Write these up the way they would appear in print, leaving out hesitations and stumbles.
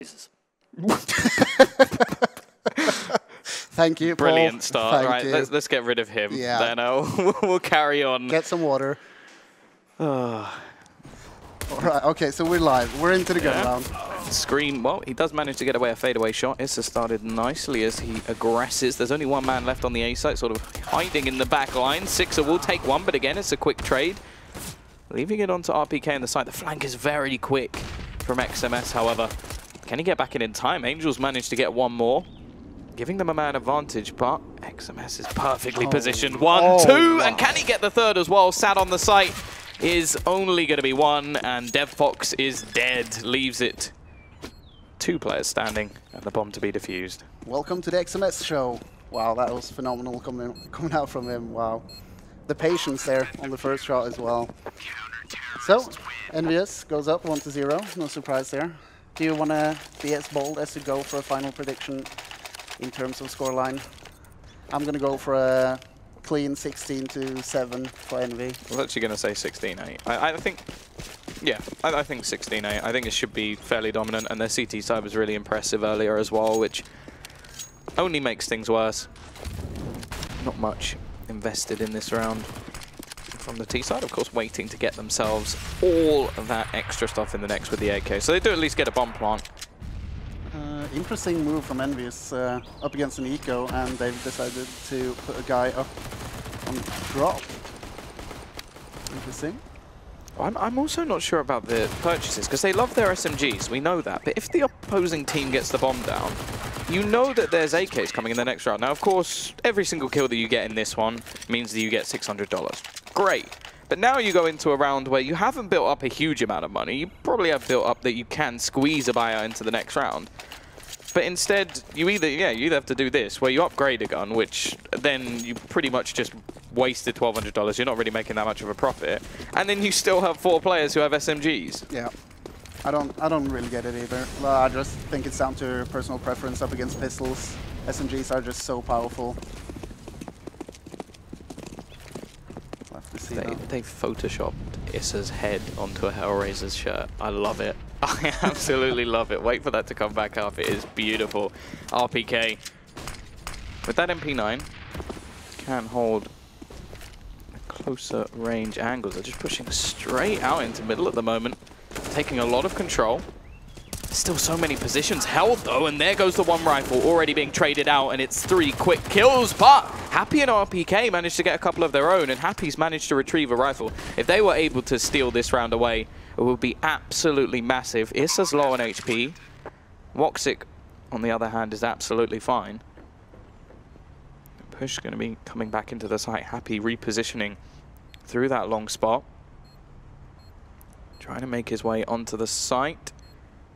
Jesus. Thank you, Paul. Brilliant start. Thank Right, you. let's get rid of him. Yeah. Then we'll carry on. Get some water. All right, okay, so we're live. We're into the gun round. Screen, well, he does manage to get away a fadeaway shot. Issa started nicely as he aggresses. There's only one man left on the A site, sort of hiding in the back line. Sixer will take one, but again, it's a quick trade. Leaving it onto RPK on the side. The flank is very quick from XMS, however. Can he get back in time? Angels managed to get one more, giving them a man advantage, but XMS is perfectly positioned. 1, 2, and can he get the third as well? Sat on the site is only going to be one, and DevFox is dead. Leaves it 2 players standing and the bomb to be defused. Welcome to the XMS show. Wow, that was phenomenal coming out from him. Wow. The patience there on the first shot as well. So, EnVyUs goes up 1-0. No surprise there. Do you want to be as bold as to go for a final prediction in terms of scoreline? I'm going to go for a clean 16-7 for Envy. I was actually going to say 16-8. I think, yeah, I think 16-8. I think it should be fairly dominant, and their CT side was really impressive earlier as well, which only makes things worse. Not much invested in this round from the T side, of course, waiting to get themselves all of that extra stuff in the next with the AK. So they do at least get a bomb plant. Interesting move from EnVyUs up against an eco, and they've decided to put a guy up on drop. Interesting. I'm also not sure about the purchases, because they love their SMGs, we know that. But if the opposing team gets the bomb down, you know that there's AKs coming in the next round. Now, of course, every single kill that you get in this one means that you get $600. Great. But now you go into a round where you haven't built up a huge amount of money. You probably have built up that you can squeeze a buyout into the next round. But instead, you either have to do this, where you upgrade a gun, which then you pretty much just wasted $1,200. You're not really making that much of a profit. And then you still have 4 players who have SMGs. Yeah. I don't really get it either. Well, I just think it's down to personal preference up against pistols. SMGs are just so powerful. They photoshopped Issa's head onto a HellRaisers shirt. I love it. I absolutely love it. Wait for that to come back up. It is beautiful. RPK with that MP9 can hold closer range angles. They're just pushing straight out into middle at the moment, taking a lot of control. Still so many positions held though, and there goes the one rifle already being traded out, and it's 3 quick kills, but Happy and RPK managed to get a couple of their own, and Happy's managed to retrieve a rifle. If they were able to steal this round away, it would be absolutely massive. Issa's low on HP. Woxic, on the other hand, is absolutely fine. Push going to be coming back into the site. Happy repositioning through that long spot. Trying to make his way onto the site.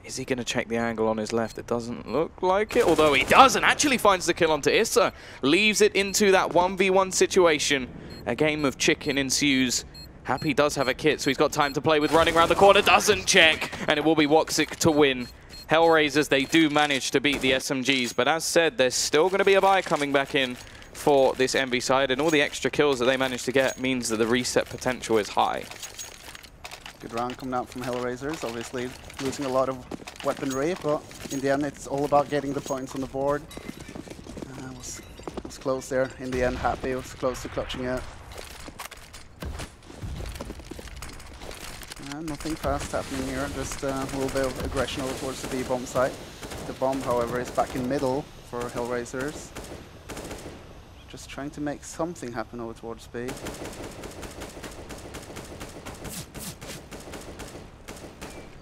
Is he going to check the angle on his left? It doesn't look like it, although he does, and actually finds the kill onto Issa. Leaves it into that 1v1 situation. A game of chicken ensues. Happy does have a kit, so he's got time to play with running around the corner. Doesn't check, and it will be Woxic to win. HellRaisers, they do manage to beat the SMGs, but as said, there's still going to be a buy coming back in for this Envy side, and all the extra kills that they managed to get means that the reset potential is high. Good round coming out from HellRaisers, obviously losing a lot of weaponry, but in the end it's all about getting the points on the board. Was close there. In the end, Happy was close to clutching it. Nothing fast happening here, just a little bit of aggression over towards the B-bomb site. The bomb, however, is back in middle for HellRaisers. Just trying to make something happen over towards B.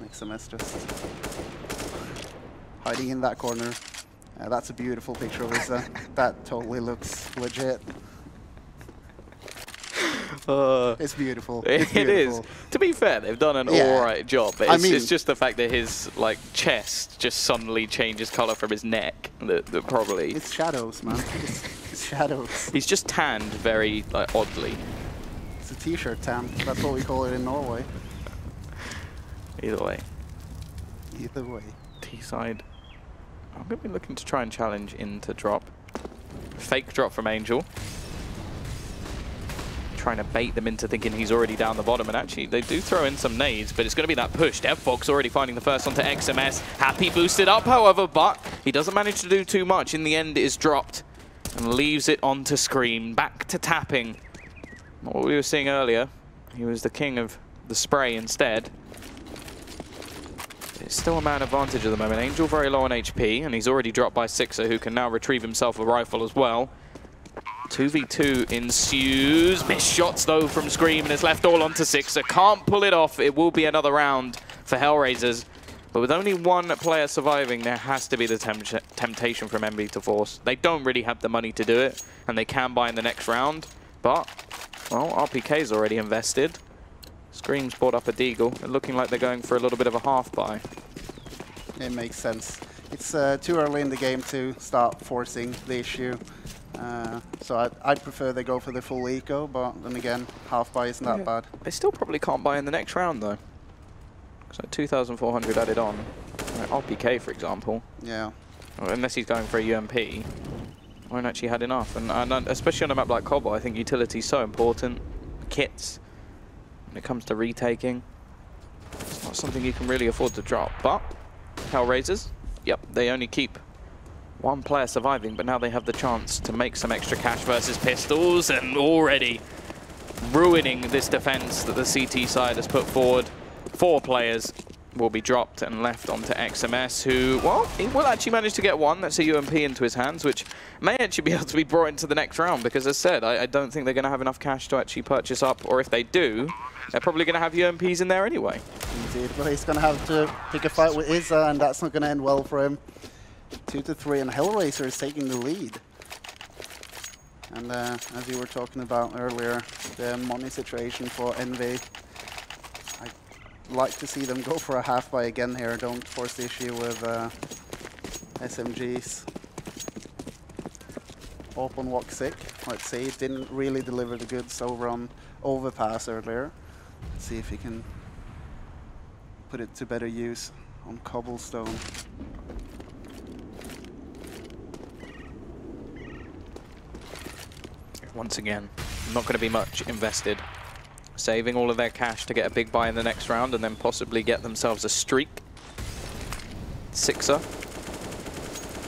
XMS just hiding in that corner. That's a beautiful picture of Issa. That totally looks legit. It's beautiful. It's beautiful. It is. To be fair, they've done an alright job. But it's just the fact that his chest just suddenly changes color from his neck. That probably. It's shadows, man. It's shadows. He's just tanned very oddly. It's a t-shirt tan. That's what we call it in Norway. Either way. Either way. T-side. I'm going to be looking to try and challenge into drop. Fake drop from Angel. trying to bait them into thinking he's already down the bottom, and actually they do throw in some nades, but it's going to be that push. DevFox already finding the first onto XMS. Happy boosted up, however, but he doesn't manage to do too much. In the end, it is dropped and leaves it onto Scream. Back to tapping. What we were seeing earlier, he was the king of the spray instead. It's still a man advantage at the moment. Angel very low on HP, and he's already dropped by Sixer, who can now retrieve himself a rifle as well. 2v2 ensues. Missed shots, though, from Scream, and it's left all onto Sixer. Can't pull it off. It will be another round for HellRaisers. But with only one player surviving, there has to be the temptation from Envy to force. They don't really have the money to do it, and they can buy in the next round. But, well, RPK's already invested. Scream's brought up a Deagle. They're looking like they're going for a little bit of a half buy. It makes sense. It's too early in the game to start forcing the issue. So I'd prefer they go for the full eco, but then again, half buy isn't that bad. They still probably can't buy in the next round, though. So 2,400 added on. Like RPK, for example. Yeah. Well, unless he's going for a UMP, won't actually had enough. And especially on a map like Cobble, I think utility's so important. Kits, when it comes to retaking, it's not something you can really afford to drop. But HellRaisers, yep, they only keep one player surviving, but now they have the chance to make some extra cash versus Pistols, and already ruining this defense that the CT side has put forward. 4 players will be dropped and left onto XMS, who, well, he will actually manage to get one. That's a UMP into his hands, which may actually be able to be brought into the next round, because as said, I don't think they're going to have enough cash to actually purchase up, or if they do, they're probably going to have UMPs in there anyway. Indeed, but he's going to have to pick a fight with Isa, and that's not going to end well for him. 2-3, and HellRaiser is taking the lead. And as you were talking about earlier, the money situation for Envy, I'd like to see them go for a half buy again here. Don't force the issue with SMGs. Open Woxic, let's see, it didn't really deliver the goods over on Overpass earlier. Let's see if he can put it to better use on Cobblestone. Once again, not going to be much invested. Saving all of their cash to get a big buy in the next round and then possibly get themselves a streak. Sixer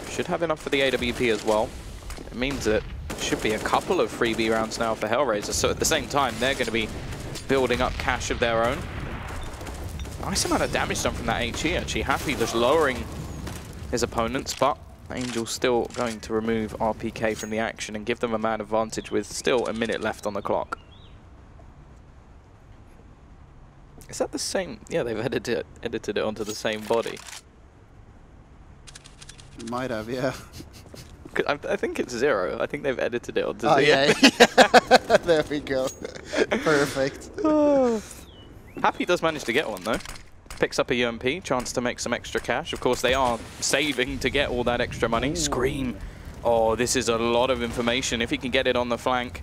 should have enough for the AWP as well. It means that it should be a couple of freebie rounds now for HellRaisers. So at the same time, they're going to be building up cash of their own. Nice amount of damage done from that HE, actually. Happy just lowering his opponents, but Angel's still going to remove RPK from the action and give them a man advantage with still a minute left on the clock. Is that the same? Yeah, they've edited it onto the same body. Might have, yeah. I think it's 0. I think they've edited it onto 0. Oh, yeah. There we go. Perfect. Happy does manage to get one, though. Picks up a UMP, chance to make some extra cash. Of course, they are saving to get all that extra money. Ooh. Scream. Oh, this is a lot of information. If he can get it on the flank,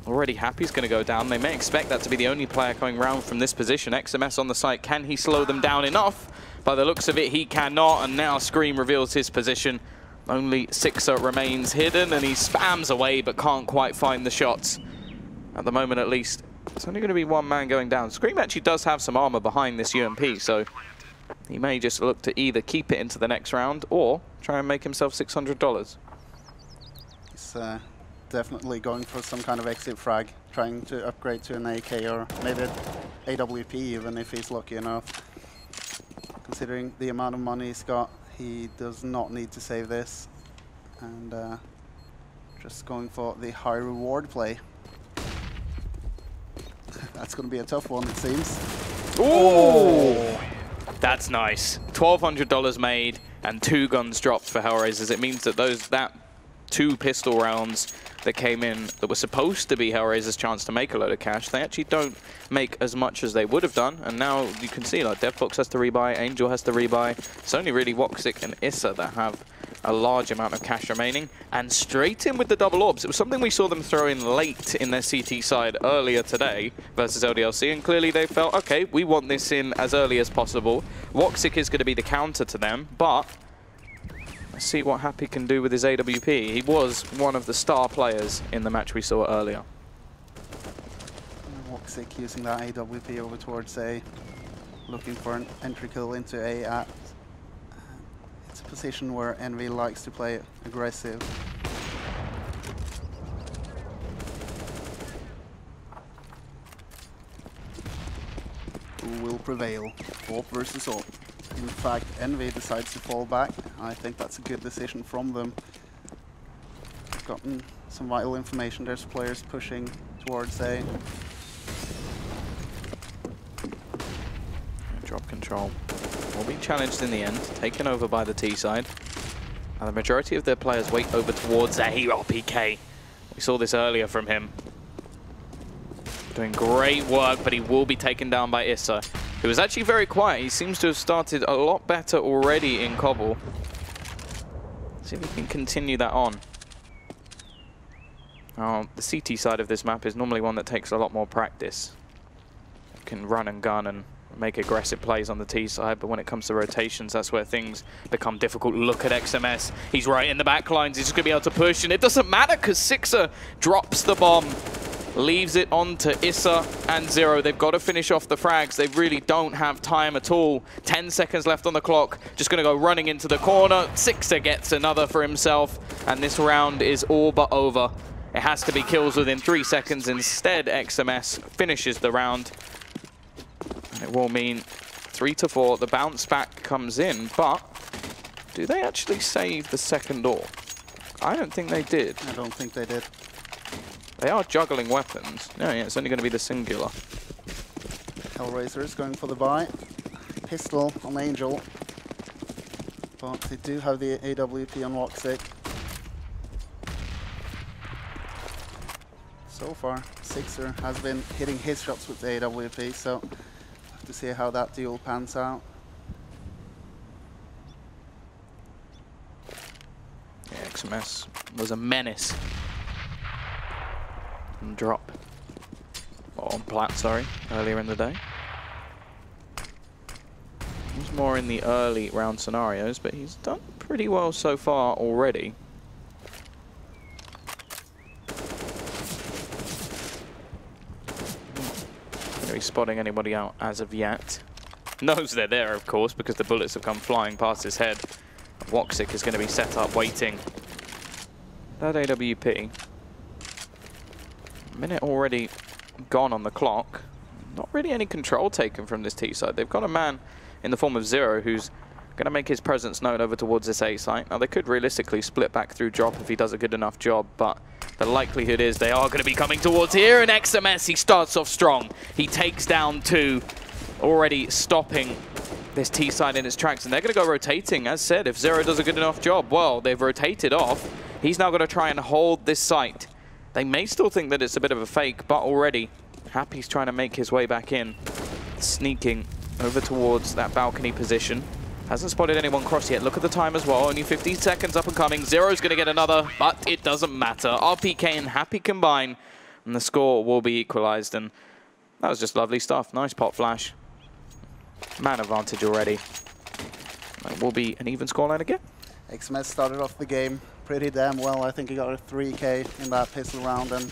already Happy's going to go down. They may expect that to be the only player coming round from this position. XMS on the site. Can he slow them down enough? By the looks of it, he cannot. And now Scream reveals his position. Only Sixer remains hidden, and he spams away, but can't quite find the shots. At the moment, at least. It's only going to be one man going down. Scream actually does have some armor behind this UMP, so he may just look to either keep it into the next round or try and make himself $600. He's definitely going for some kind of exit frag, trying to upgrade to an AK or maybe an AWP even if he's lucky enough. Considering the amount of money he's got, he does not need to save this. And just going for the high reward play. That's going to be a tough one, it seems. Ooh! That's nice. $1,200 made and 2 guns dropped for HellRaisers. It means that that 2 pistol rounds that came in that were supposed to be HellRaisers' chance to make a load of cash, they actually don't make as much as they would have done. And now you can see, like, DevFox has to rebuy, Angel has to rebuy. It's only really Woxic and Issa that have a large amount of cash remaining, and straight in with the double orbs. It was something we saw them throw in late in their CT side earlier today versus LDLC, and clearly they felt, okay, we want this in as early as possible. Woxic is going to be the counter to them, but let's see what Happy can do with his AWP. He was one of the star players in the match we saw earlier. Woxic using that AWP over towards A, looking for an entry kill into A at. It's a position where Envy likes to play aggressive. Who will prevail? AWP versus AWP. In fact, Envy decides to fall back. I think that's a good decision from them. They've gotten some vital information. There's players pushing towards A. Drop control will be challenged in the end, taken over by the T side. And the majority of their players wait over towards A. RPK. We saw this earlier from him. Doing great work, but he will be taken down by Issa, who was actually very quiet. He seems to have started a lot better already in Cobble. See if we can continue that on. The CT side of this map is normally one that takes a lot more practice. You can run and gun and make aggressive plays on the T side, but when it comes to rotations, that's where things become difficult. Look at XMS. He's right in the back lines. He's just going to be able to push, and it doesn't matter because Sixer drops the bomb. Leaves it on to Issa and Zero. They've got to finish off the frags. They really don't have time at all. 10 seconds left on the clock. Just going to go running into the corner. Sixer gets another for himself, and this round is all but over. It has to be kills within 3 seconds. Instead, XMS finishes the round. And it will mean 3-4. The bounce back comes in, but do they actually save the second AWP? I don't think they did. I don't think they did. They are juggling weapons. No, yeah, it's only going to be the singular. HellRaisers going for the buy. Pistol on Angel. But they do have the AWP on Woxic. So far, Sixer has been hitting his shots with the AWP, so we'll have to see how that duel pans out. Yeah, XMS was a menace. Drop. Or on plat, sorry, earlier in the day. He was more in the early round scenarios, but he's done pretty well so far already. Not going to be spotting anybody out as of yet. Knows they're there, of course, because the bullets have come flying past his head. Woxic is going to be set up waiting. That AWP. Minute already gone on the clock. Not really any control taken from this T side. They've got a man in the form of Zero who's going to make his presence known over towards this A site. Now, they could realistically split back through drop if he does a good enough job, but the likelihood is they are going to be coming towards here. And XMS, he starts off strong. He takes down 2, already stopping this T side in its tracks. And they're going to go rotating. As said, if Zero does a good enough job, well, they've rotated off. He's now going to try and hold this site. They may still think that it's a bit of a fake, but already Happy's trying to make his way back in. Sneaking over towards that balcony position. Hasn't spotted anyone cross yet. Look at the time as well. Only 15 seconds up and coming. Zero's going to get another, but it doesn't matter. RPK and Happy combine, and the score will be equalized. And that was just lovely stuff. Nice pop flash. Man advantage already. That will be an even scoreline again. XMS started off the game pretty damn well. I think he got a 3K in that pistol round, and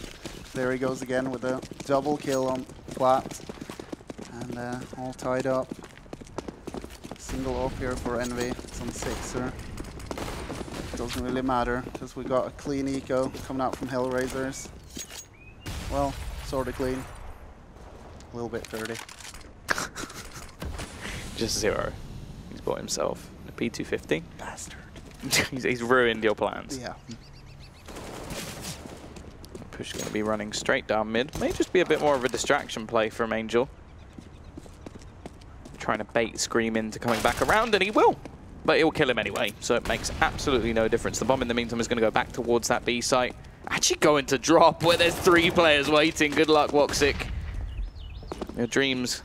there he goes again with a double kill on flat. And all tied up. Single off here for Envy. It's on Sixer. Doesn't really matter, because we got a clean eco coming out from HellRaisers. Well, sort of clean. A little bit dirty. Just Zero. He's bought himself a P250. Bastard. He's ruined your plans. Yeah. Push going to be running straight down mid. May just be a bit more of a distraction play from Angel. Trying to bait Scream into coming back around, and he will. But it will kill him anyway, so it makes absolutely no difference. The bomb in the meantime is going to go back towards that B site. Actually going to drop where there's 3 players waiting. Good luck, Woxic. Your dreams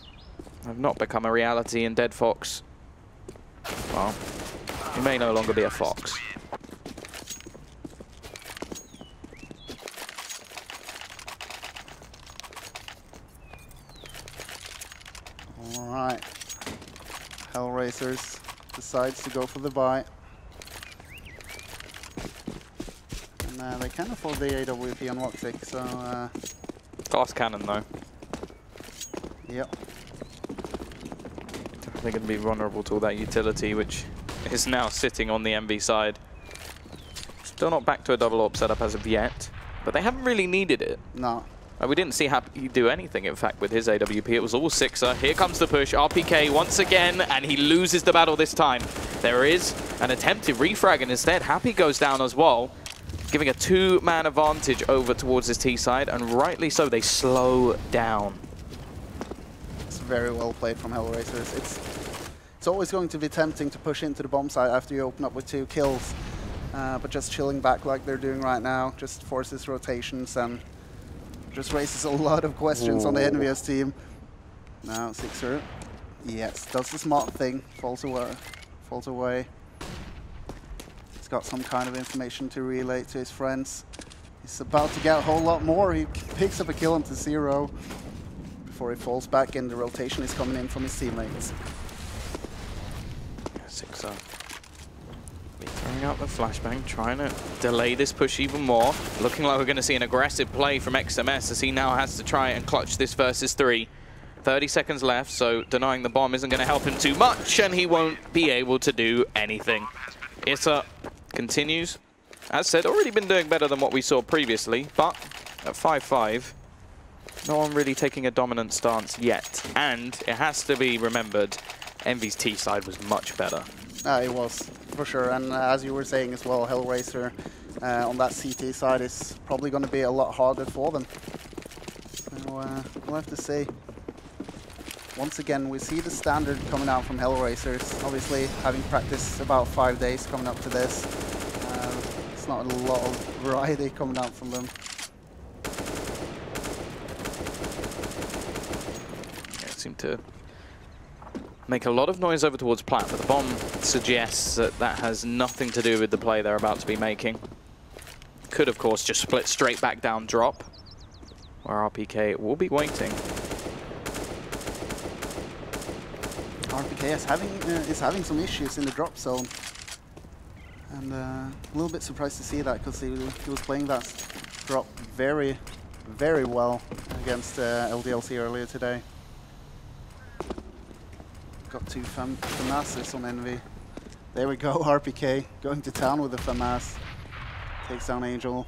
have not become a reality in Dead Fox. Well, you may no longer be a fox. All right. HellRaisers decides to go for the buy. And they can afford the AWP on Woxic, so... Glass cannon, though. Yep. They're going to be vulnerable to all that utility, which is now sitting on the EnVy side. Still not back to a double AWP setup as of yet, but they haven't really needed it. No. We didn't see Happy do anything, in fact, with his AWP. It was all Sixer. Here comes the push. RPK once again, and he loses the battle this time. There is an attempted refrag, and instead Happy goes down as well, giving a two-man advantage over towards his T side, and rightly so, they slow down. It's very well played from HellRaisers. It's always going to be tempting to push into the bomb site after you open up with 2 kills, but just chilling back like they're doing right now just forces rotations and just raises a lot of questions on the EnVyUs team. Now Sixer, yes, does the smart thing, falls away. He's got some kind of information to relay to his friends. He's about to get a whole lot more. He picks up a kill into 0 before he falls back, and the rotation is coming in from his teammates. Sixer throwing out the flashbang, trying to delay this push even more. Looking like we're going to see an aggressive play from XMS as he now has to try and clutch this versus 3. 30 seconds left, so denying the bomb isn't going to help him too much, and he won't be able to do anything. Issa continues. As said, already been doing better than what we saw previously, but at 5-5, no one really taking a dominant stance yet. And it has to be remembered, EnVy's T side was much better. It was, for sure. And as you were saying as well, HellRaiser on that CT side is probably going to be a lot harder for them. So we'll have to see. Once again, we see the standard coming out from HellRaisers. Obviously, having practiced about 5 days coming up to this, it's not a lot of variety coming out from them. Yeah, it seemed to make a lot of noise over towards Plat, but the bomb suggests that that has nothing to do with the play they're about to be making. Could, of course, just split straight back down drop, where RPK will be waiting. RPK is having some issues in the drop zone, and a little bit surprised to see that, because he was playing that drop very, very well against LDLC earlier today. Got 2 FAMASs on EnVy. There we go, RPK going to town with the FAMAS. Takes down Angel.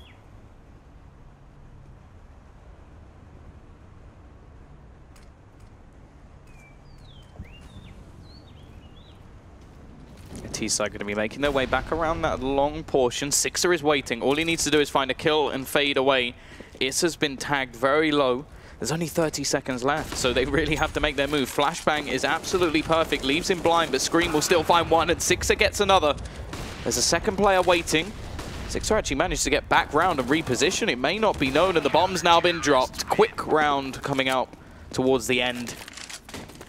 T-side going to be making their way back around that long portion. Sixer is waiting. All he needs to do is find a kill and fade away. Issa's been tagged very low. There's only 30 seconds left, so they really have to make their move. Flashbang is absolutely perfect, leaves him blind, but Scream will still find one, and Sixer gets another. There's a second player waiting. Sixer actually managed to get back round and reposition. It may not be known, and the bomb's now been dropped. Quick round coming out towards the end.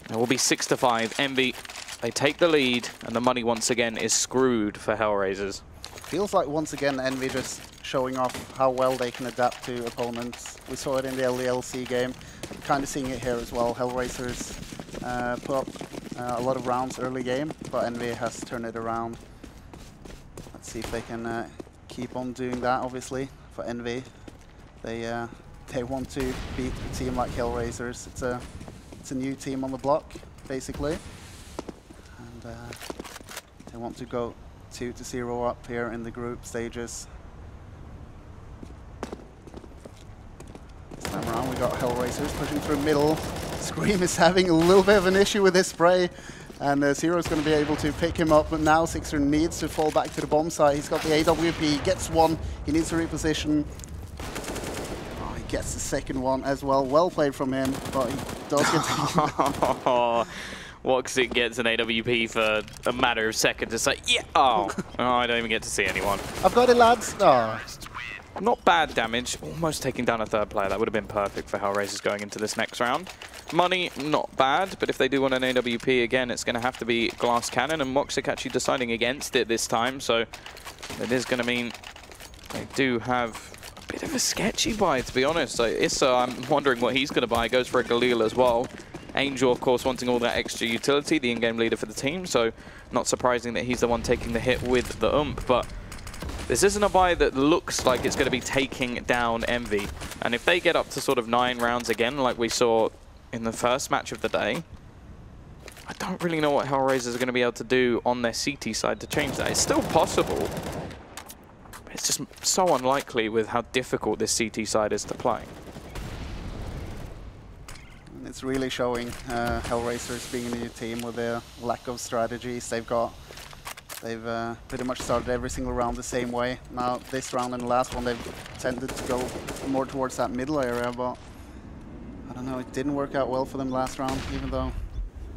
It will be 6-5. EnVy, they take the lead, and the money once again is screwed for HellRaisers. Feels like once again EnVy just showing off how well they can adapt to opponents. We saw it in the LDLC game, kind of seeing it here as well. HellRaisers put up a lot of rounds early game, but EnVy has turned it around. Let's see if they can keep on doing that. Obviously, for EnVy, they want to beat a team like HellRaisers. It's a new team on the block, basically, and they want to go 2-0 up here in the group stages. This time around we got HellRaisers pushing through middle. Scream is having a little bit of an issue with his spray, and Zero's going to be able to pick him up, but now Sixer needs to fall back to the bomb site. He's got the AWP, gets one, he needs to reposition. Oh, he gets the second one as well. Well played from him, but he does get to Woxit gets an AWP for a matter of seconds. It's like, yeah, oh, I don't even get to see anyone. I've got it, lads. Oh. Not bad damage, almost taking down a third player. That would have been perfect for HellRaisers going into this next round. Money, not bad, but if they do want an AWP again, it's going to have to be Glass Cannon, and Moxic actually deciding against it this time, so it is going to mean they do have a bit of a sketchy buy, to be honest. So Issa, I'm wondering what he's going to buy. Goes for a Galil as well. Angel, of course, wanting all that extra utility, the in-game leader for the team, so not surprising that he's the one taking the hit with the UMP, but this isn't a buy that looks like it's going to be taking down EnVy. And if they get up to sort of 9 rounds again, like we saw in the first match of the day. I don't really know what HellRaisers are going to be able to do on their CT side to change that. It's still possible, but it's just so unlikely with how difficult this CT side is to play. And it's really showing HellRaisers being a new team with their lack of strategies. They've pretty much started every single round the same way. Now this round and the last one they've tended to go more towards that middle area, but I don't know, it didn't work out well for them last round, even though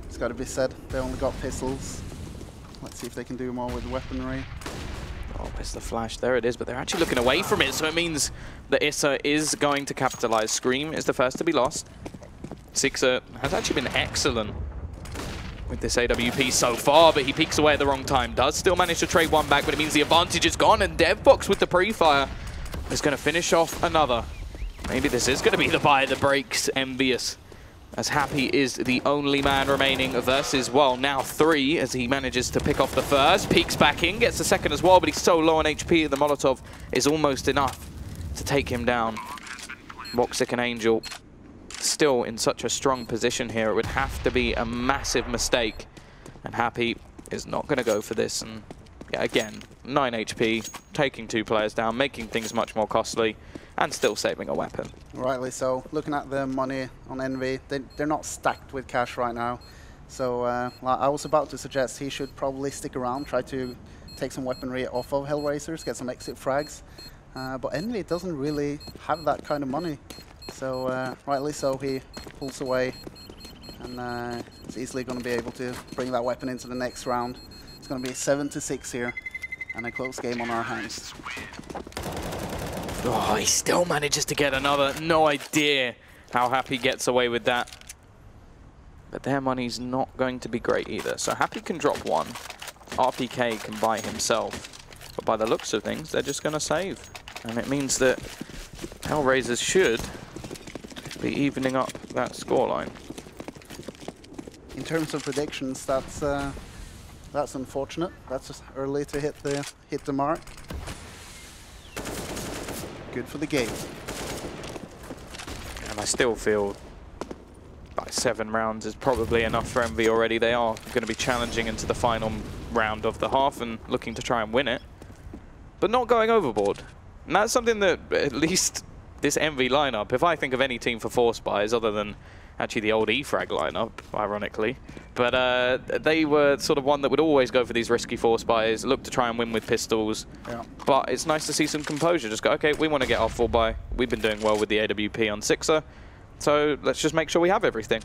it's got to be said, they only got pistols. Let's see if they can do more with weaponry. Oh, it's the flash. There it is, but they're actually looking away from it, so it means that Issa is going to capitalize. Scream is the first to be lost. Sixer has actually been excellent with this AWP so far, but he peeks away at the wrong time. Does still manage to trade one back, but it means the advantage is gone, and DevBox with the pre-fire is going to finish off another. Maybe this is going to be the buy that breaks EnVyUs, as Happy is the only man remaining versus, well, now 3, as he manages to pick off the first, peeks back in, gets the second as well, but he's so low on HP, the Molotov is almost enough to take him down. Voxic and Angel still in such a strong position here. It would have to be a massive mistake, and Happy is not going to go for this. And yeah, again, 9 HP, taking 2 players down, making things much more costly, and still saving a weapon. Rightly so. Looking at the money on Envy, they're not stacked with cash right now. So I was about to suggest he should probably stick around, try to take some weaponry off of HellRaisers, get some exit frags. But Envy doesn't really have that kind of money. So rightly so, he pulls away, and he's easily going to be able to bring that weapon into the next round. It's going to be 7-6 here, and a close game on our hands. Oh, he still manages to get another. No idea how Happy gets away with that. But their money's not going to be great either. So Happy can drop 1. RPK can buy himself. But by the looks of things, they're just going to save. And it means that HellRaisers should be evening up that scoreline. In terms of predictions, that's unfortunate. That's just early to hit the mark. Good for the game. And I still feel like 7 rounds is probably enough for Envy already. They are going to be challenging into the final round of the half and looking to try and win it, but not going overboard. And that's something that at least this Envy lineup, if I think of any team for force buys other than actually the old E-Frag lineup, ironically, but they were sort of one that would always go for these risky force buys, look to try and win with pistols. Yeah. But it's nice to see some composure. Just go, okay, we want to get our full buy. We've been doing well with the AWP on Sixer, so let's just make sure we have everything.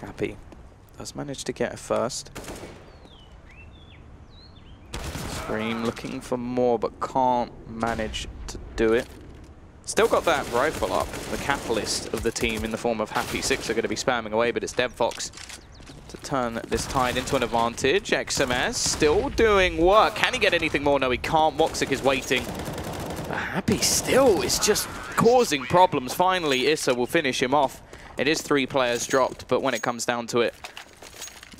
Happy does manage to get a first. Scream looking for more, but can't manage to do it. Still got that rifle up. The catalyst of the team in the form of Happy. 6 are going to be spamming away, but it's DevFox to turn this tide into an advantage. XMS still doing work. Can he get anything more? No, he can't. Voxic is waiting. But Happy still is just causing problems. Finally, Issa will finish him off. It is 3 players dropped, but when it comes down to it,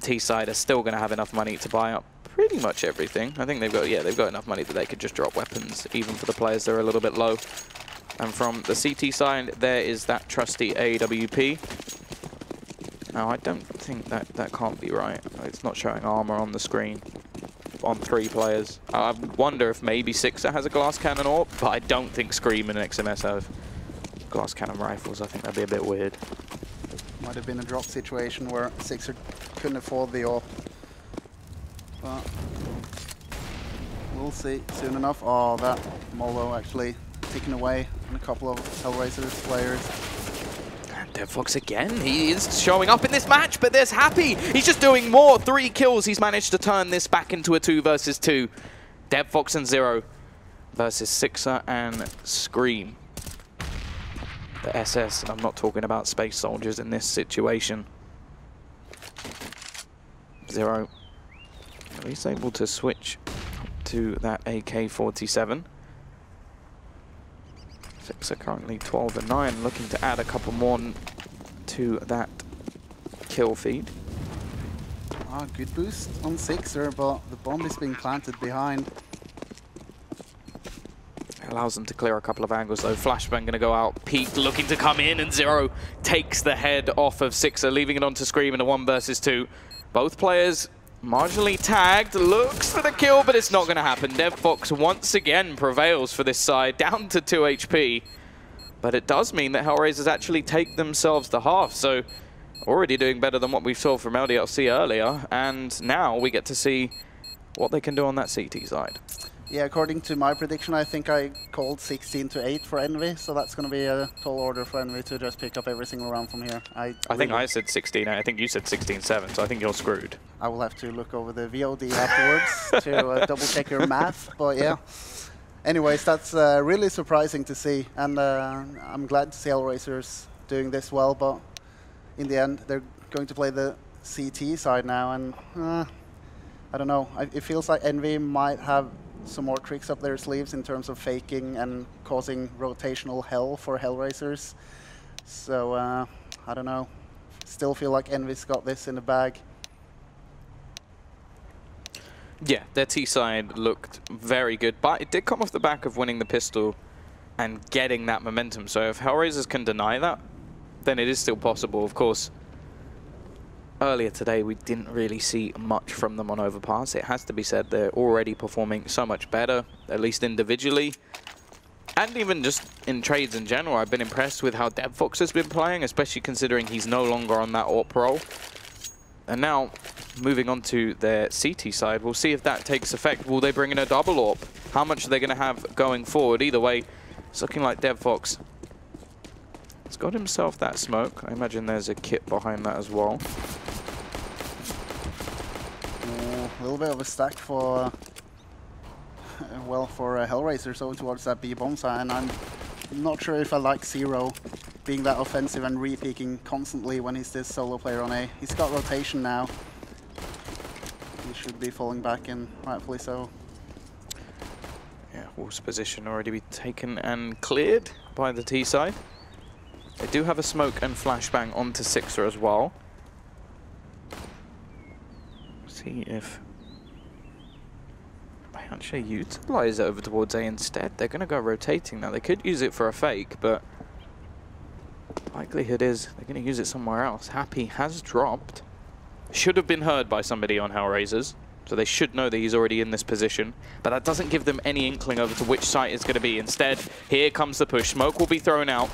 T-side are still going to have enough money to buy up pretty much everything. I think they've got enough money that they could just drop weapons, even for the players that are a little bit low. And from the CT side, there is that trusty AWP. Now, I don't think that can't be right. It's not showing armor on the screen on 3 players. I wonder if maybe Sixer has a glass cannon AWP, but I don't think Scream and XMS have glass cannon rifles. I think that'd be a bit weird. Might have been a drop situation where Sixer couldn't afford the AWP. But we'll see soon enough. Oh, that Molo actually taken away on a couple of HellRaisers players. And DevFox again, he is showing up in this match, but there's Happy. He's just doing more. 3 kills. He's managed to turn this back into a 2 versus 2. DevFox and Zero versus Sixer and Scream. The SS, and I'm not talking about space soldiers in this situation. Zero. He's able to switch to that AK-47. Sixer currently 12 and 9, looking to add a couple more to that kill feed. Ah, good boost on Sixer, but the bomb is being planted behind. Allows them to clear a couple of angles though. Flashbang going to go out. Pete looking to come in, and Zero takes the head off of Sixer, leaving it on to Scream in a 1 versus 2. Both players marginally tagged. Looks for the kill, but it's not going to happen. DevFox once again prevails for this side, down to 2 HP. But it does mean that HellRaisers actually take themselves the half. So already doing better than what we saw from LDLC earlier. And now we get to see what they can do on that CT side. Yeah, according to my prediction, I think I called 16-8 for Envy, so that's going to be a tall order for Envy to just pick up every single round from here. I think I said 16, I think you said 16-7, so I think you're screwed. I will have to look over the VOD afterwards to double check your math, but yeah. Anyways, that's really surprising to see, and I'm glad to see HellRaisers doing this well, but in the end, they're going to play the CT side now, and I don't know. It feels like Envy might have some more tricks up their sleeves in terms of faking and causing rotational hell for HellRaisers. So, I don't know. Still feel like Envy's got this in the bag. Yeah, their T side looked very good, but it did come off the back of winning the pistol and getting that momentum. So if HellRaisers can deny that, then it is still possible. Of course, earlier today, we didn't really see much from them on Overpass. It has to be said, they're already performing so much better, at least individually. And even just in trades in general, I've been impressed with how DevFox has been playing, especially considering he's no longer on that AWP role. And now, moving on to their CT side, we'll see if that takes effect. Will they bring in a double AWP? How much are they going to have going forward? Either way, it's looking like DevFox has got himself that smoke. I imagine there's a kit behind that as well. A little bit of a stack for, well, for HellRaisers over towards that B bomb side, and I'm not sure if I like Zero being that offensive and re-peeking constantly when he's this solo player on A. He's got rotation now. He should be falling back in, rightfully so. Yeah, Wolf's position already be taken and cleared by the T side. They do have a smoke and flashbang onto Sixer as well. See if I actually utilize it over towards A instead. They're going to go rotating now. They could use it for a fake, but likelihood is they're going to use it somewhere else. Happy has dropped. Should have been heard by somebody on HellRaisers, so they should know that he's already in this position. But that doesn't give them any inkling over to which site it's going to be. Instead, here comes the push. Smoke will be thrown out.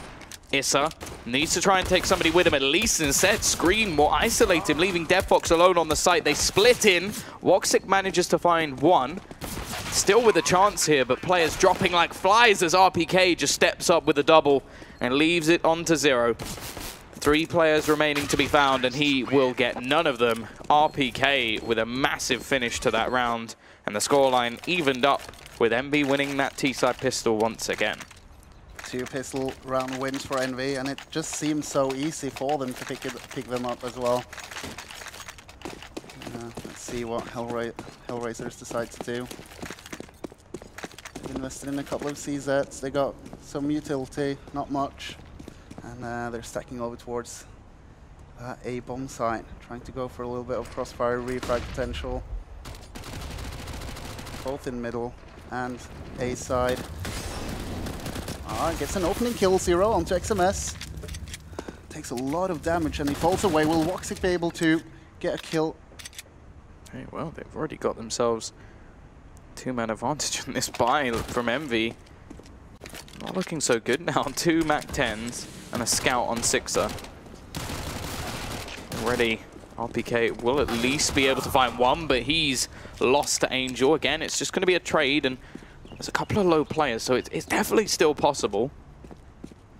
Issa needs to try and take somebody with him at least. Instead, Scream will isolate him, leaving DevFox alone on the site. They split in. Woxic manages to find one. Still with a chance here, but players dropping like flies as RPK just steps up with a double and leaves it on to Zero. 3 players remaining to be found, and he will get none of them. RPK with a massive finish to that round, and the scoreline evened up with Envy winning that T-side pistol once again. 2 pistol round wins for Envy, and it just seems so easy for them to pick them up as well. Let's see what HellRaisers decide to do. They've invested in a couple of CZs, they got some utility, not much, and they're stacking over towards that A bomb site, trying to go for a little bit of crossfire refrag potential. Both in middle and A side. Gets an opening kill, Zero onto XMS. Takes a lot of damage and he falls away. Will Woxic be able to get a kill? Hey, well, they've already got themselves 2-man advantage on this buy from Envy. Not looking so good now. 2 MAC-10s and a scout on Sixer. Already, RPK will at least be able to find one, but he's lost to Angel. Again, it's just going to be a trade, and there's a couple of low players, so it's definitely still possible.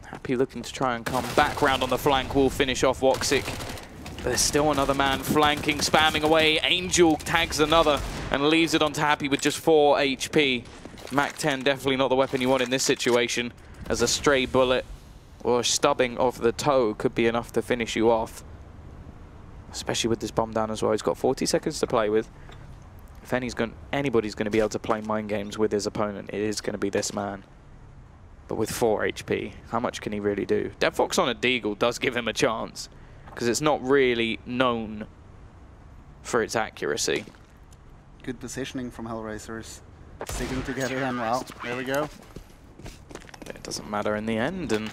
Happy looking to try and come back round on the flank. Will finish off Woxic. But there's still another man flanking, spamming away. Angel tags another and leaves it onto Happy with just 4 HP. MAC-10 definitely not the weapon you want in this situation, as a stray bullet or a stubbing of the toe could be enough to finish you off. Especially with this bomb down as well. He's got 40 seconds to play with. If anybody's going to be able to play mind games with his opponent, it is going to be this man. But with 4 HP, how much can he really do? DevFox on a Deagle does give him a chance, because it's not really known for its accuracy. Good positioning from HellRaisers. Sticking together, and wow, there we go. But it doesn't matter in the end, and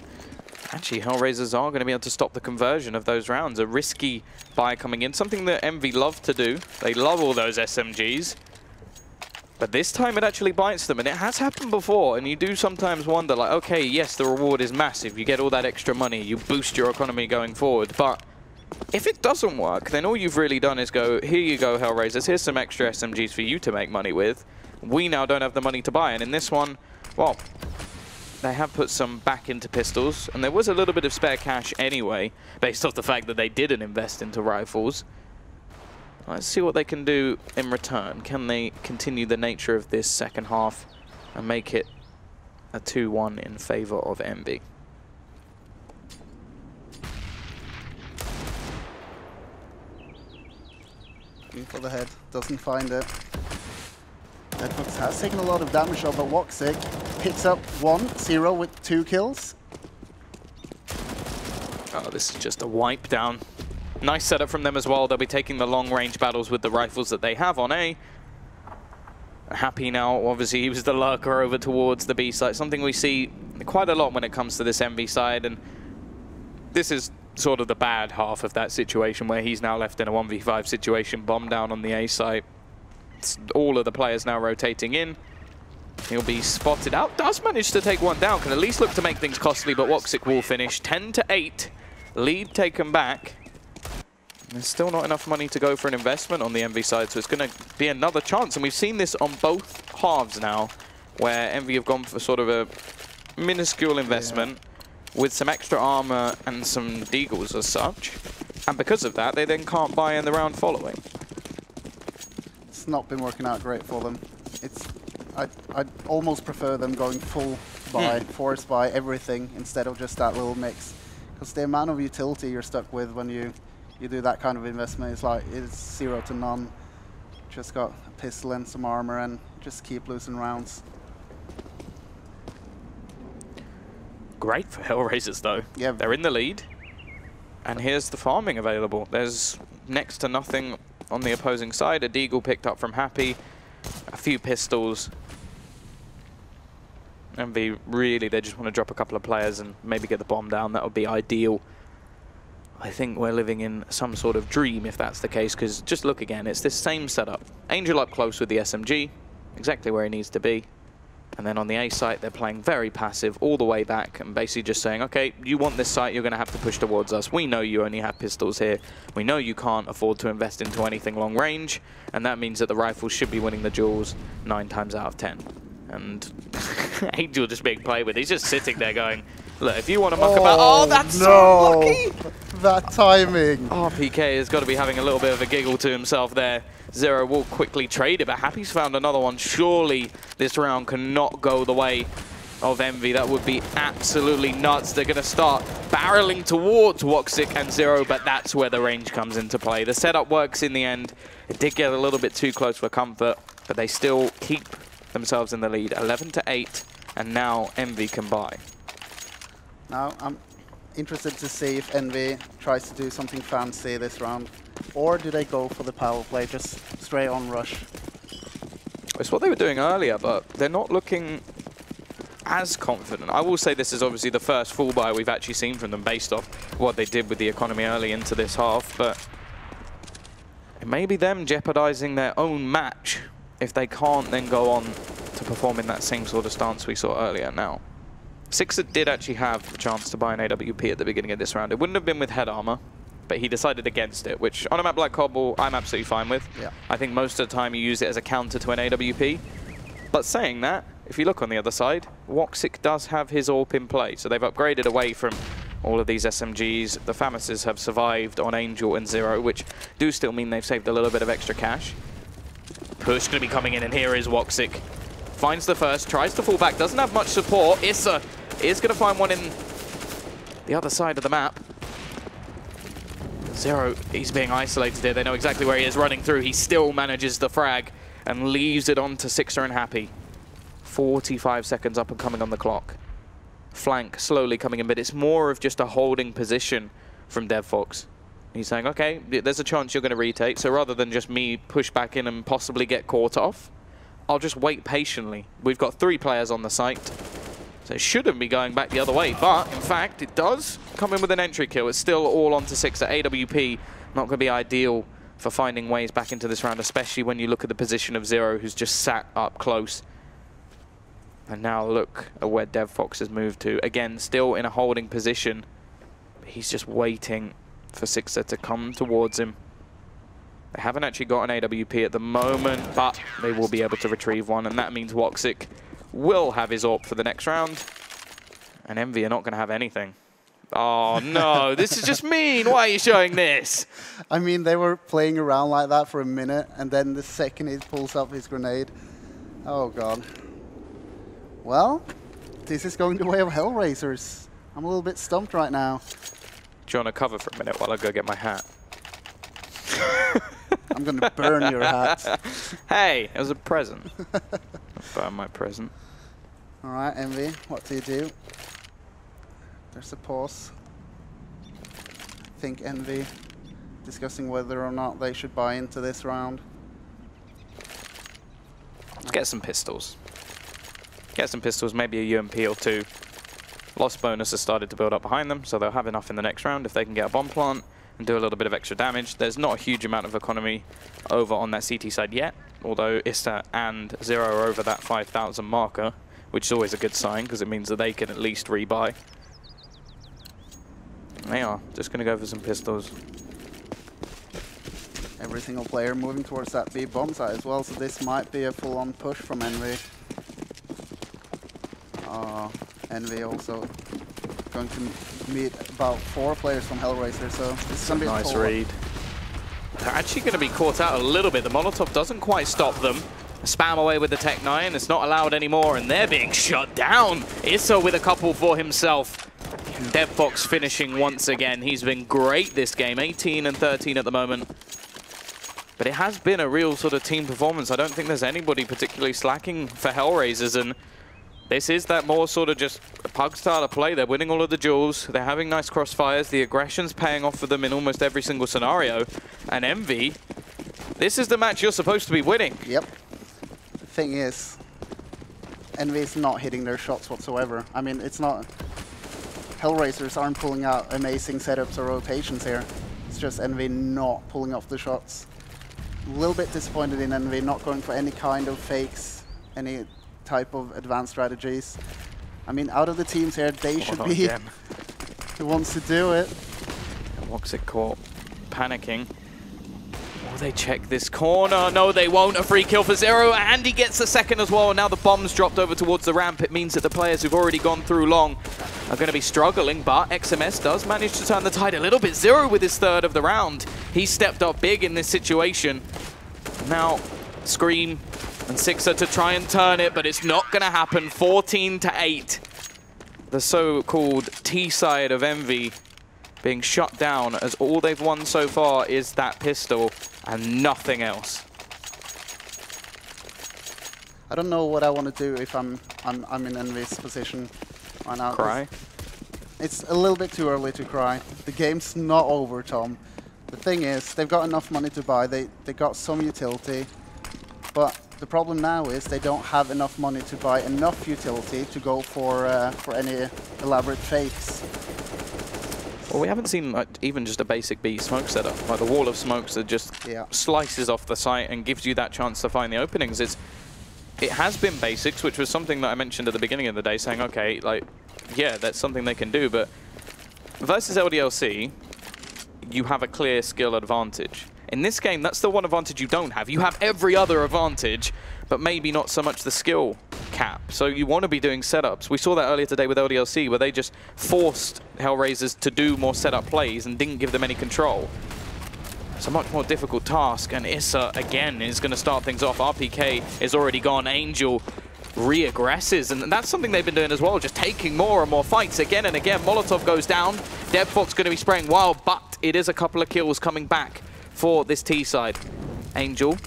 actually HellRaisers are going to be able to stop the conversion of those rounds. A risky buy coming in, something that EnVy love to do. They love all those SMGs. But this time it actually bites them, and it has happened before, and you do sometimes wonder, like, okay, yes, the reward is massive, you get all that extra money, you boost your economy going forward, but if it doesn't work, then all you've really done is go, here you go, HellRaisers, here's some extra SMGs for you to make money with. We now don't have the money to buy, and in this one, well, they have put some back into pistols, and there was a little bit of spare cash anyway, based off the fact that they didn't invest into rifles. Let's see what they can do in return. Can they continue the nature of this second half and make it a 2-1 in favor of EnVy? Going for the head, doesn't find it. Deadfox has taken a lot of damage though, but Woxic picks up 1-0 with 2 kills. Oh, this is just a wipe down. Nice setup from them as well. They'll be taking the long-range battles with the rifles that they have on A. Happy now, obviously, he was the lurker over towards the B side. Something we see quite a lot when it comes to this EnVy side. And this is sort of the bad half of that situation where he's now left in a 1v5 situation, bomb down on the A site. It's all of the players now rotating in. He'll be spotted out. Does manage to take one down. Can at least look to make things costly, but Woxic will finish 10-8. Lead taken back. There's still not enough money to go for an investment on the EnVy side, so it's going to be another chance. And we've seen this on both halves now, where EnVy have gone for sort of a minuscule investment with some extra armor and some deagles as such. And because of that, they then can't buy in the round following. It's not been working out great for them. I'd almost prefer them going full buy, force buy everything instead of just that little mix. Because the amount of utility you're stuck with when you do that kind of investment is like, it's 0 to none. Just got a pistol and some armor and just keep losing rounds. Great for HellRaisers though. Yeah. They're in the lead. And here's the farming available. There's next to nothing on the opposing side. A deagle picked up from Happy. A few pistols. EnVy really, they just want to drop a couple of players and maybe get the bomb down. That would be ideal. I think we're living in some sort of dream if that's the case, because just look again, it's this same setup. Angel up close with the SMG, exactly where he needs to be. And then on the A site, they're playing very passive all the way back and basically just saying, okay, you want this site, you're going to have to push towards us. We know you only have pistols here. We know you can't afford to invest into anything long range. And that means that the rifles should be winning the duels 9 times out of 10. And Angel just being played with, he's just sitting there going, look, if you want to muck about... Oh, that's so lucky! That timing! RPK has got to be having a little bit of a giggle to himself there. Zero will quickly trade it, but Happy's found another one. Surely this round cannot go the way of EnVy. That would be absolutely nuts. They're going to start barreling towards Woxic and Zero, but that's where the range comes into play. The setup works in the end. It did get a little bit too close for comfort, but they still keep themselves in the lead. 11-8, and now EnVy can buy. Now I'm interested to see if EnVy tries to do something fancy this round, or do they go for the power play, just straight on rush? It's what they were doing earlier, but they're not looking as confident. I will say this is obviously the first full buy we've actually seen from them based off what they did with the economy early into this half, but it may be them jeopardizing their own match if they can't then go on to perform in that same sort of stance we saw earlier now. Sixer did actually have the chance to buy an AWP at the beginning of this round. It wouldn't have been with head armor, but he decided against it, which on a map like Cobble, I'm absolutely fine with. Yeah. I think most of the time you use it as a counter to an AWP. But saying that, if you look on the other side, Woxic does have his AWP in play, so they've upgraded away from all of these SMGs. The Famases have survived on Angel and Zero, which do still mean they've saved a little bit of extra cash. Push going to be coming in, and here is Woxic. Finds the first, tries to fall back, doesn't have much support. Issa is going to find one in the other side of the map. Zero, he's being isolated here. They know exactly where he is running through. He still manages the frag and leaves it on to Sixer and Happy. 45 seconds up and coming on the clock. Flank slowly coming in, but it's more of just a holding position from DevFox. He's saying, okay, there's a chance you're going to retake, so rather than just me push back in and possibly get caught off, I'll just wait patiently. We've got 3 players on the site. So it shouldn't be going back the other way, but in fact, it does come in with an entry kill. It's still all on to 6 at AWP. Not going to be ideal for finding ways back into this round, especially when you look at the position of Zero, who's just sat up close. And now look at where DevFox has moved to. Again, still in a holding position. But he's just waiting for Sixer to come towards him. They haven't actually got an AWP at the moment, but they will be able to retrieve one, and that means Woxic will have his AWP for the next round. And EnVy are not going to have anything. Oh no, this is just mean. Why are you showing this? I mean, they were playing around like that for a minute, and then the second he pulls up his grenade. Oh god. Well, this is going the way of HellRaisers. I'm a little bit stumped right now. Do you want to cover for a minute while I go get my hat? I'm going to burn your hat. Hey, it was a present. I'll burn my present. All right, EnVy, what do you do? There's a pause. I think EnVy discussing whether or not they should buy into this round. Let's get some pistols. Get some pistols, maybe a UMP or two. Loss bonus has started to build up behind them, so they'll have enough in the next round if they can get a bomb plant and do a little bit of extra damage. There's not a huge amount of economy over on that CT side yet, although Ista and Zero are over that 5,000 marker, which is always a good sign because it means that they can at least rebuy. They are just going to go for some pistols. Every single player moving towards that B bomb site as well, so this might be a full-on push from EnVy. EnVy also going to meet about 4 players from HellRaisers, so this is going to be a nice read. They're actually going to be caught out a little bit. The Molotov doesn't quite stop them. Spam away with the Tech 9. It's not allowed anymore, and they're being shut down. Issa with a couple for himself. DevFox finishing once again. He's been great this game, 18 and 13 at the moment. But it has been a real sort of team performance. I don't think there's anybody particularly slacking for HellRaisers, and this is that more sort of just pug style of play. They're winning all of the duels. They're having nice crossfires. The aggression's paying off for them in almost every single scenario. And EnVy, this is the match you're supposed to be winning. Yep. The thing is, EnVy is not hitting their shots whatsoever. I mean, it's not... HellRaisers aren't pulling out amazing setups or rotations here. It's just EnVy not pulling off the shots. A little bit disappointed in EnVy not going for any kind of fakes, any type of advanced strategies. I mean, out of the teams here, they should be the ones to do it. Woxic caught panicking. Will they check this corner? No, they won't. A free kill for Zero, and he gets a second as well. And now the bomb's dropped over towards the ramp. It means that the players who've already gone through long are going to be struggling, but XMS does manage to turn the tide a little bit. Zero with his 3rd of the round. He stepped up big in this situation. Now, Scream and Sixer to try and turn it, but it's not going to happen. 14-8. The so-called T-side of EnVy being shut down, as all they've won so far is that pistol and nothing else. I don't know what I want to do if I'm in EnVy's position right now. Cry? It's a little bit too early to cry. The game's not over, Tom. The thing is, they've got enough money to buy. They got some utility, but the problem now is they don't have enough money to buy enough utility to go for any elaborate fakes. Well, we haven't seen even just a basic B smoke setup, like the wall of smokes that just slices off the site and gives you that chance to find the openings. It has been basics, which was something that I mentioned at the beginning of the day, saying, okay, like, yeah, that's something they can do, but versus LDLC, you have a clear skill advantage. In this game, that's the one advantage you don't have. You have every other advantage, but maybe not so much the skill cap. So you want to be doing setups. We saw that earlier today with LDLC, where they just forced HellRaisers to do more setup plays and didn't give them any control. It's a much more difficult task, and Issa, again, is going to start things off. RPK is already gone. Angel re-aggresses, and that's something they've been doing as well, just taking more and more fights again and again. Molotov goes down. DevFox going to be spraying wild, but it is a couple of kills coming back for this T side. Angel,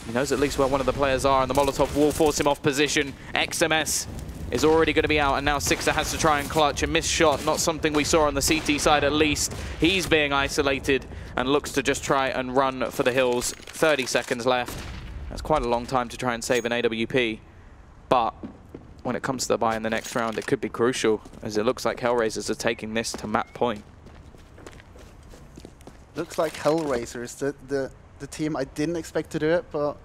he knows at least where one of the players are, and the Molotov will force him off position. XMS is already going to be out, and now Sixer has to try and clutch. A missed shot, not something we saw on the CT side at least. He's being isolated and looks to just try and run for the hills. 30 seconds left. That's quite a long time to try and save an AWP. But when it comes to the buy in the next round, it could be crucial, as it looks like HellRaisers are taking this to map point. Looks like HellRaisers, the team I didn't expect to do it, but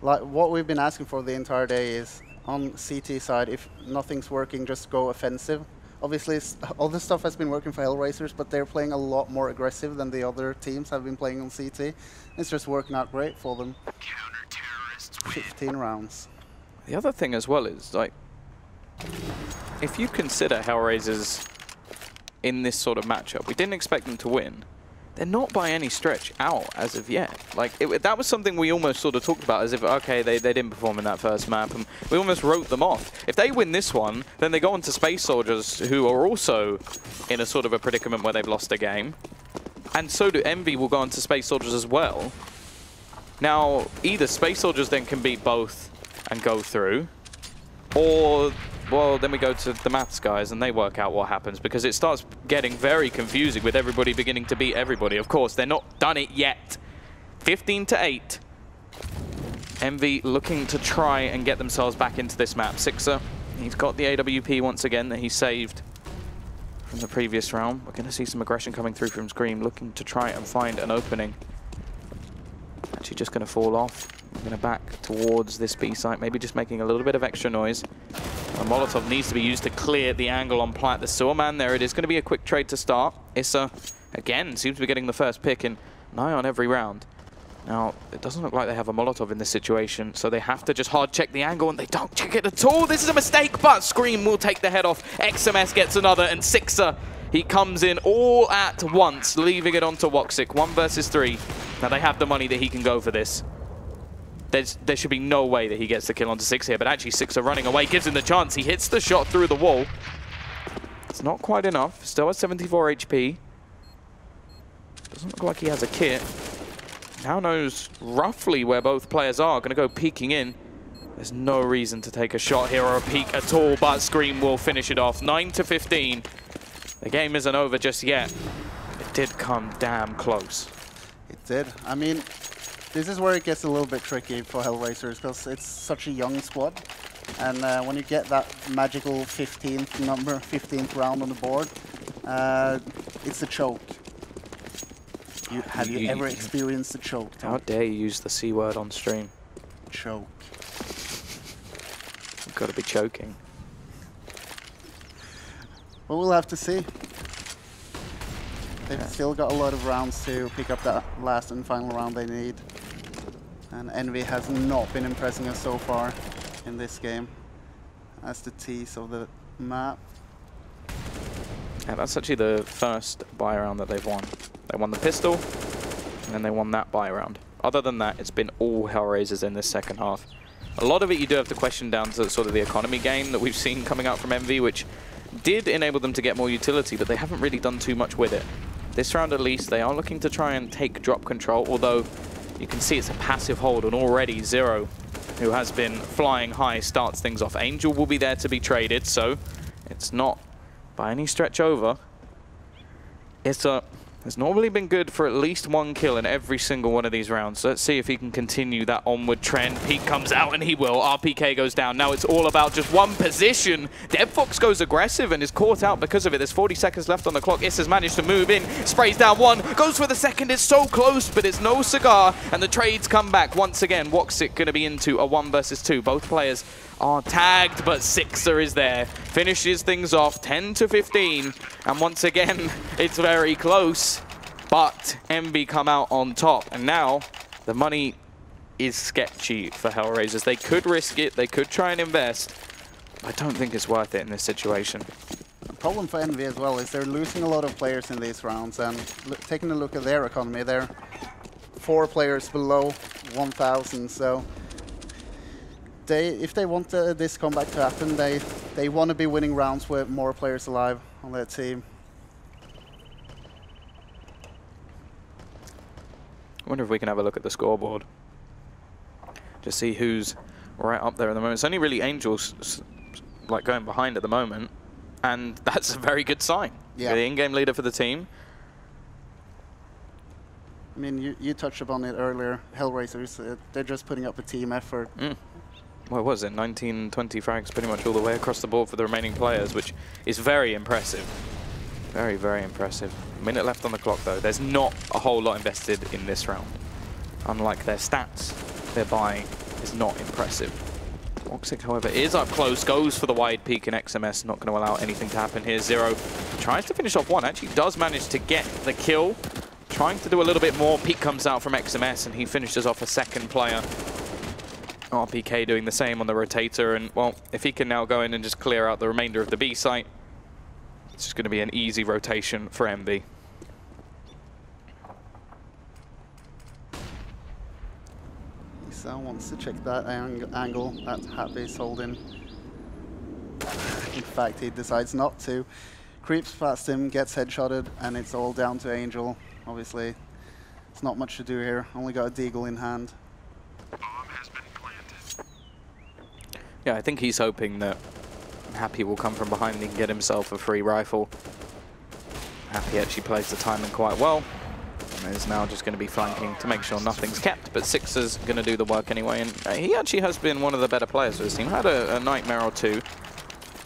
like what we've been asking for the entire day is on CT side, if nothing's working, just go offensive. Obviously, all this stuff has been working for HellRaisers, but they're playing a lot more aggressive than the other teams have been playing on CT. It's just working out great for them. 15 rounds. The other thing as well is, like, if you consider HellRaisers in this sort of matchup, we didn't expect them to win. They're not by any stretch out as of yet. Like, that was something we almost sort of talked about as if, okay, they didn't perform in that first map, and we almost wrote them off. If they win this one, then they go on to Space Soldiers, who are also in a sort of a predicament where they've lost a game. And so do EnVy will go on to Space Soldiers as well. Now, either Space Soldiers then can beat both and go through, or, well, then we go to the maths guys and they work out what happens, because it starts getting very confusing with everybody beginning to beat everybody. Of course, they're not done it yet. 15-8. EnVy looking to try and get themselves back into this map. Sixer, he's got the AWP once again that he saved from the previous round. We're going to see some aggression coming through from Scream, looking to try and find an opening. Actually just going to fall off. I'm going to back towards this B site, maybe just making a little bit of extra noise. A Molotov needs to be used to clear the angle on Plat. The Sewer Man, there it is. Going to be a quick trade to start. Issa, again, seems to be getting the first pick in nigh on every round. Now, it doesn't look like they have a Molotov in this situation, so they have to just hard check the angle, and they don't check it at all. This is a mistake, but Scream will take the head off. XMS gets another, and Sixer, he comes in all at once, leaving it onto Woxic. 1 versus 3. Now, they have the money that he can go for this. There should be no way that he gets the kill onto Six here, but actually Sixer running away gives him the chance. He hits the shot through the wall. It's not quite enough. Still at 74 HP. Doesn't look like he has a kit. Now knows roughly where both players are. Going to go peeking in. There's no reason to take a shot here or a peek at all, but Scream will finish it off. 9-15. The game isn't over just yet. It did come damn close. It did. I mean, this is where it gets a little bit tricky for HellRaisers, because it's such a young squad. And when you get that magical 15th round on the board, it's a choke. Have you ever experienced a choke, Tom? How dare you use the C word on stream? Choke. You've got to be choking. Well, we'll have to see. They've still got a lot of rounds to pick up that last and final round they need. And EnVy has not been impressing us so far in this game. That's the tease of the map. Yeah, that's actually the first buy round that they've won. They won the pistol, and then they won that buy round. Other than that, it's been all HellRaisers in this second half. A lot of it you do have to question down to sort of the economy game that we've seen coming out from EnVy, which did enable them to get more utility, but they haven't really done too much with it. This round at least, they are looking to try and take drop control, although you can see it's a passive hold, and already Zero, who has been flying high, starts things off. Angel will be there to be traded, so it's not by any stretch over. Has normally been good for at least 1 kill in every single one of these rounds. So let's see if he can continue that onward trend. Pete comes out, and he will. RPK goes down. Now it's all about just one position. DevFox goes aggressive and is caught out because of it. There's 40 seconds left on the clock. Issa's managed to move in. Sprays down one. Goes for the second. It's so close, but it's no cigar. And the trades come back once again. Woxic going to be into a 1 versus 2. Both players are tagged, but Sixer is there. Finishes things off 10-15. And once again, it's very close. But EnVy come out on top. And now the money is sketchy for HellRaisers. They could risk it. They could try and invest. I don't think it's worth it in this situation. The problem for EnVy as well is they're losing a lot of players in these rounds. And taking a look at their economy, they're 4 players below 1,000. So if they want this comeback to happen, they want to be winning rounds with more players alive on their team. I wonder if we can have a look at the scoreboard. Just see who's right up there at the moment. It's only really Angels like going behind at the moment, and that's a very good sign. Yeah. The in-game leader for the team. I mean, you touched upon it earlier. HellRaisers, they're just putting up a team effort. what was it, 19, 20 frags pretty much all the way across the board for the remaining players, which is very impressive. Very, very impressive. Minute left on the clock though. There's not a whole lot invested in this round. Unlike their stats, their buy is not impressive. Toxic, however, is up close, goes for the wide peak, and XMS not going to allow anything to happen here. Zero tries to finish off one, actually does manage to get the kill. Trying to do a little bit more. Peak comes out from XMS, and he finishes off a second player. RPK doing the same on the rotator, and well, if he can now go in and just clear out the remainder of the B site, it's just going to be an easy rotation for EnVy. Isa wants to check that angle that Happy's holding. In fact, he decides not to. Creeps past him, gets headshotted, and it's all down to Angel. Obviously, it's not much to do here. Only got a deagle in hand. Yeah, I think he's hoping that Happy will come from behind and he can get himself a free rifle. Happy actually plays the timing quite well. And is now just going to be flanking to make sure nothing's kept, but Sixer's going to do the work anyway. And he actually has been one of the better players for this team. Had a nightmare or two.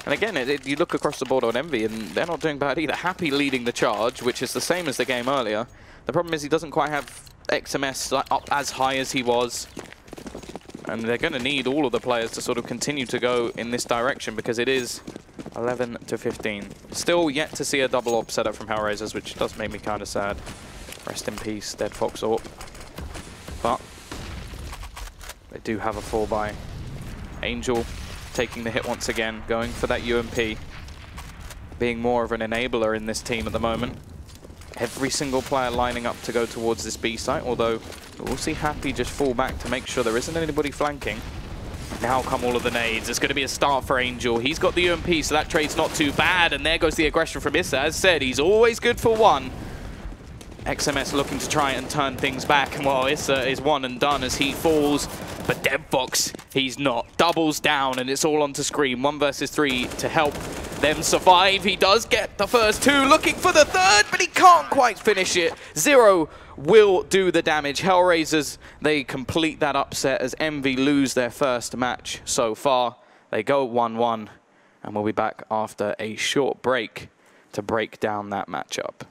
And again, you look across the board on EnVy and they're not doing bad either. Happy leading the charge, which is the same as the game earlier. The problem is he doesn't quite have XMS up as high as he was. And they're going to need all of the players to sort of continue to go in this direction because it is 11 to 15. Still yet to see a double op setup from HellRaisers, which does make me kind of sad. Rest in peace, Dead Fox Orp. But they do have a 4x. Angel taking the hit once again, going for that UMP. Being more of an enabler in this team at the moment. Every single player lining up to go towards this B site, although we'll see Happy just fall back to make sure there isn't anybody flanking. Now come all of the nades. It's going to be a start for Angel. He's got the UMP, so that trade's not too bad. And there goes the aggression from Issa. As said, he's always good for one. XMS looking to try and turn things back. And well, Issa is one and done as he falls. But Dead Fox, he's not. Doubles down, and it's all onto Scream. 1 versus 3 to help them survive. He does get the first two, looking for the third, but he can't quite finish it. Zero will do the damage. HellRaisers, they complete that upset as EnVy lose their first match so far. They go 1-1, and we'll be back after a short break to break down that matchup.